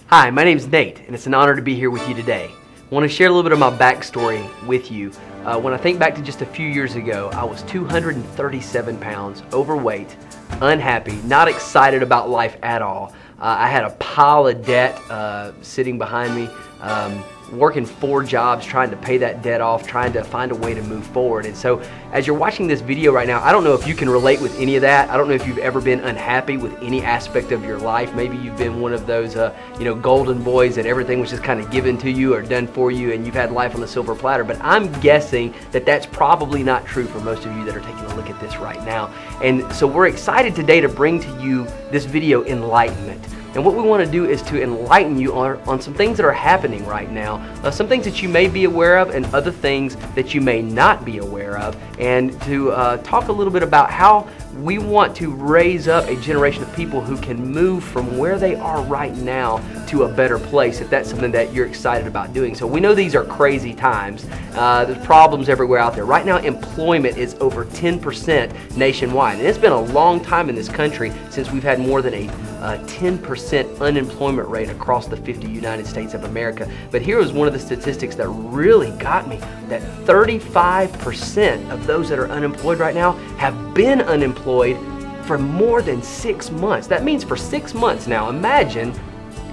Hi, my name is Nate, and it's an honor to be here with you today. I want to share a little bit of my backstory with you. When I think back to just a few years ago, I was 237 pounds, overweight, unhappy, not excited about life at all. I had a pile of debt sitting behind me, working 4 jobs, trying to pay that debt off, trying to find a way to move forward. And so as you're watching this video right now, I don't know if you can relate with any of that. I don't know if you've ever been unhappy with any aspect of your life. Maybe you've been one of those golden boys that everything was just kind of given to you or done for you and you've had life on a silver platter. But I'm guessing that that's probably not true for most of you that are taking a look at this right now. And so we're excited today to bring to you this video, Enlightenment. And what we want to do is to enlighten you on some things that are happening right now, some things that you may be aware of and other things that you may not be aware of, and to talk a little bit about how we want to raise up a generation of people who can move from where they are right now to a better place, if that's something that you're excited about doing. So we know these are crazy times. There's problems everywhere out there. Right now, employment is over 10% nationwide. And it's been a long time in this country since we've had more than a 10% unemployment rate across the 50 United States of America. But here was one of the statistics that really got me, that 35% of those that are unemployed right now have been unemployed for more than 6 months. That means for 6 months now. Imagine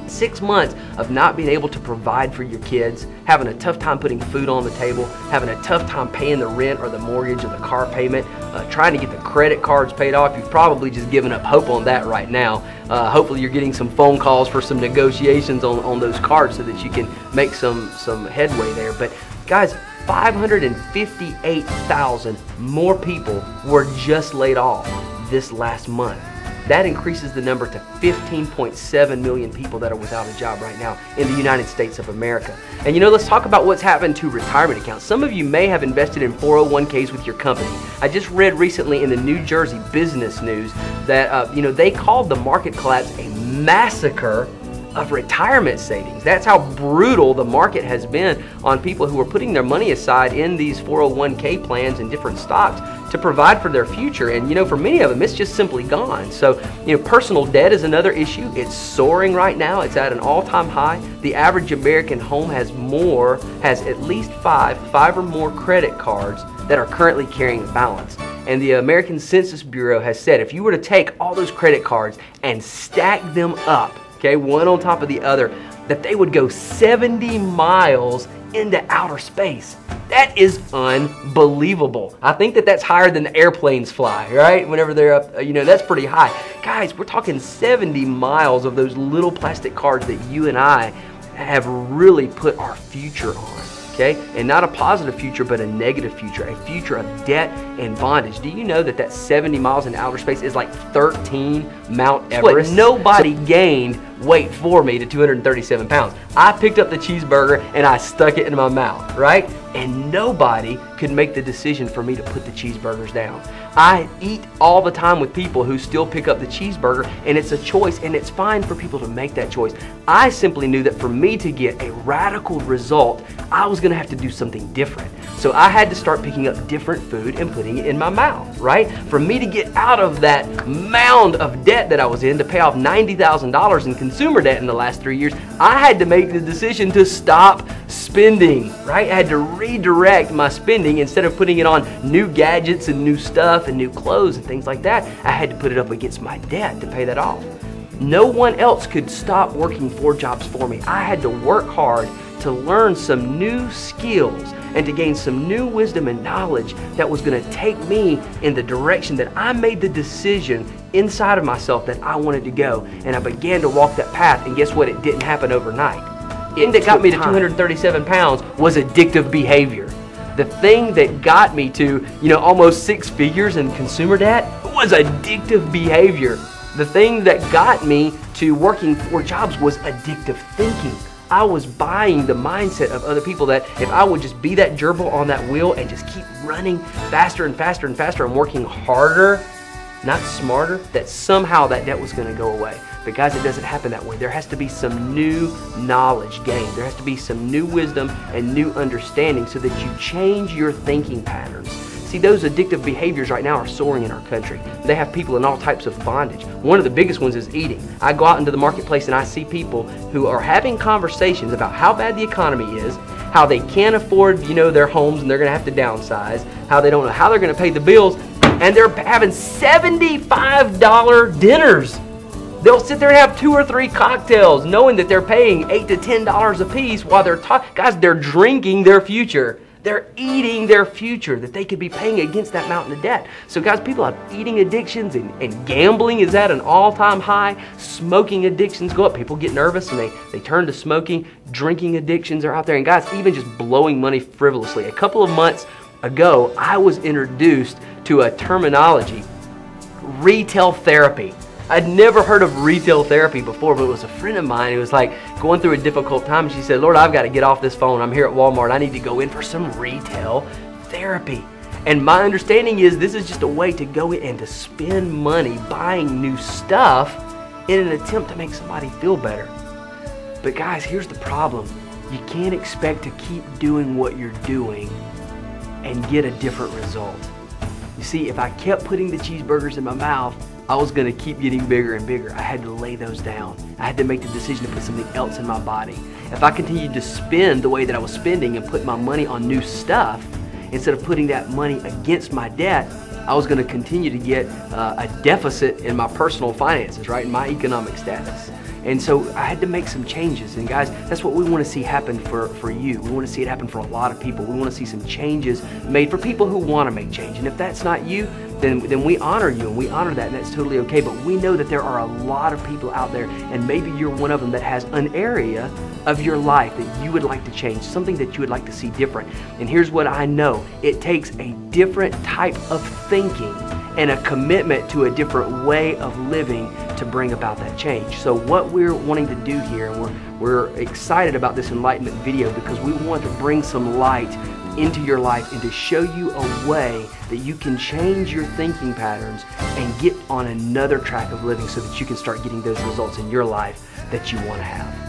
6 months of not being able to provide for your kids, having a tough time putting food on the table, having a tough time paying the rent or the mortgage or the car payment, trying to get the credit cards paid off. You've probably just given up hope on that right now. Hopefully you're getting some phone calls for some negotiations on those cards so that you can make some headway there. But guys, 558,000 more people were just laid off this last month. That increases the number to 15.7 million people that are without a job right now in the United States of America. And let's talk about what's happened to retirement accounts. Some of you may have invested in 401ks with your company. I just read recently in the New Jersey Business News that they called the market collapse a massacre of retirement savings. That's how brutal the market has been on people who are putting their money aside in these 401k plans and different stocks to provide for their future. And for many of them, it's just simply gone. So personal debt is another issue. It's soaring right now. It's at an all-time high. The average American home has at least five or more credit cards that are currently carrying a balance. And the American Census Bureau has said if you were to take all those credit cards and stack them up, one on top of the other, that they would go 70 miles into outer space. That is unbelievable. I think that's higher than the airplanes fly, right? Whenever they're up, that's pretty high. Guys, we're talking 70 miles of those little plastic cards that you and I have really put our future on. And not a positive future, but a negative future, a future of debt and bondage. Do you know that 70 miles in outer space is like 13 Mount Everest? But nobody gained weight for me to 237 pounds. I picked up the cheeseburger and I stuck it in my mouth, right? And nobody could make the decision for me to put the cheeseburgers down. I eat all the time with people who still pick up the cheeseburger, and it's a choice, and it's fine for people to make that choice. I simply knew that for me to get a radical result, I was gonna have to do something different. So I had to start picking up different food and putting it in my mouth, right? For me to get out of that mound of debt that I was in, to pay off $90,000 in consumer debt in the last 3 years, I had to make the decision to stop spending, right? I had to redirect my spending. Instead of putting it on new gadgets and new stuff and new clothes and things like that, I had to put it up against my debt to pay that off. No one else could stop working 4 jobs for me. I had to work hard to learn some new skills and to gain some new wisdom and knowledge that was going to take me in the direction that I made the decision inside of myself that I wanted to go. And I began to walk that path, and guess what? It didn't happen overnight. The thing that got me to 237 pounds was addictive behavior. The thing that got me to, almost 6 figures in consumer debt was addictive behavior. The thing that got me to working 4 jobs was addictive thinking. I was buying the mindset of other people that if I would just be that gerbil on that wheel and just keep running faster and faster and faster and working harder, not smarter, that somehow that debt was going to go away. But guys, it doesn't happen that way. There has to be some new knowledge gained. There has to be some new wisdom and new understanding so that you change your thinking patterns, See, those addictive behaviors right now are soaring in our country. They have people in all types of bondage. One of the biggest ones is eating. I go out into the marketplace and I see people who are having conversations about how bad the economy is, how they can't afford, their homes and they're going to have to downsize, how they don't know how they're going to pay the bills, and they're having $75 dinners. They'll sit there and have 2 or 3 cocktails knowing that they're paying $8 to $10 a piece while they're talking. Guys, they're drinking their future. They're eating their future that they could be paying against that mountain of debt. So guys, people have eating addictions and gambling is at an all-time high. Smoking addictions go up. People get nervous and they turn to smoking. Drinking addictions are out there. And guys, even just blowing money frivolously. A couple of months ago, I was introduced to a terminology, retail therapy. I'd never heard of retail therapy before, but it was a friend of mine who was like going through a difficult time. She said, Lord, I've got to get off this phone. I'm here at Walmart. I need to go in for some retail therapy. And my understanding is this is just a way to go in and to spend money buying new stuff in an attempt to make somebody feel better. But guys, here's the problem. You can't expect to keep doing what you're doing and get a different result. You see, if I kept putting the cheeseburgers in my mouth, I was going to keep getting bigger and bigger. I had to lay those down. I had to make the decision to put something else in my body. If I continued to spend the way that I was spending and put my money on new stuff, instead of putting that money against my debt, I was going to continue to get a deficit in my personal finances, right, in my economic status. And so I had to make some changes. And guys, that's what we want to see happen for you. We want to see it happen for a lot of people. We want to see some changes made for people who want to make change. And if that's not you, then we honor you and we honor that, and that's totally okay. But we know that there are a lot of people out there, and maybe you're one of them that has an area of your life that you would like to change, something that you would like to see different. And here's what I know. It takes a different type of thinking and a commitment to a different way of living to bring about that change. So what we're wanting to do here, and we're excited about this Enlightenment video because we want to bring some light into your life and to show you a way that you can change your thinking patterns and get on another track of living so that you can start getting those results in your life that you want to have.